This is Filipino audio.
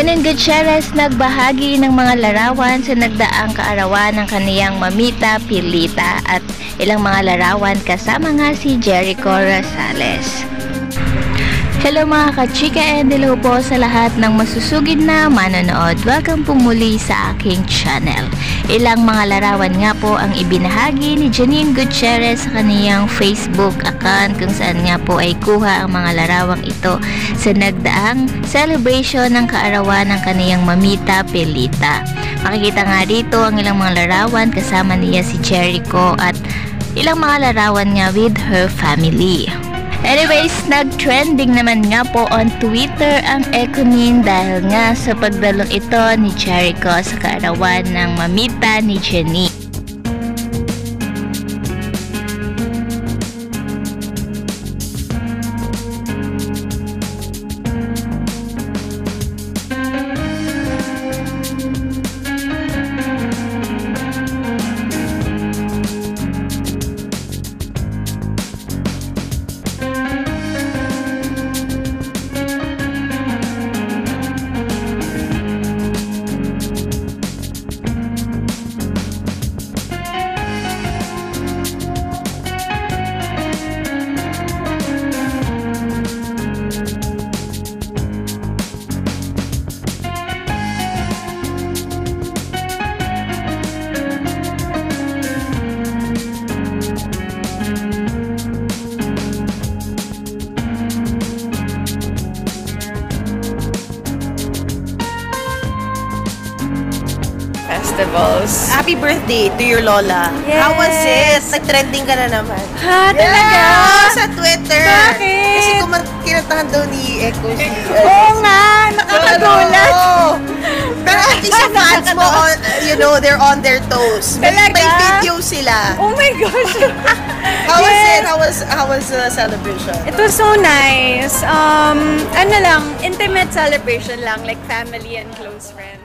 Janine Gutierrez nagbahagi ng mga larawan sa nagdaang kaarawan ng kaniyang mamita Pilita at ilang mga larawan kasama nga si Jericho Rosales. Hello mga kachika and hello po sa lahat ng masusugid na manonood. Welcome po muli sa aking channel. Ilang mga larawan nga po ang ibinahagi ni Janine Gutierrez sa kaniyang Facebook account kung saan nga po ay kuha ang mga larawang ito sa nagdaang celebration ng kaarawan ng kaniyang mamita Pilita. Makikita nga dito ang ilang mga larawan kasama niya si Jericho at ilang mga larawan nga with her family. Anyways, nag-trending naman nga po on Twitter ang Econin dahil nga sa pagdalong ito ni Jericho sa kaarawan ng mamita ni Janine. Festivals. Happy birthday to your Lola. Yes. How was it? Nag-trending ka na naman. Ha, talaga? Sa Twitter. Bakit? Kasi kinatahan daw ni Echo si... Oo nga, nakakagulat. Pero at least yung fans mo, they're on their toes. Talaga? May video sila. Oh my gosh. How was Yes. it? How was the celebration? It was so nice. Ano lang, intimate celebration lang, like family and close friends.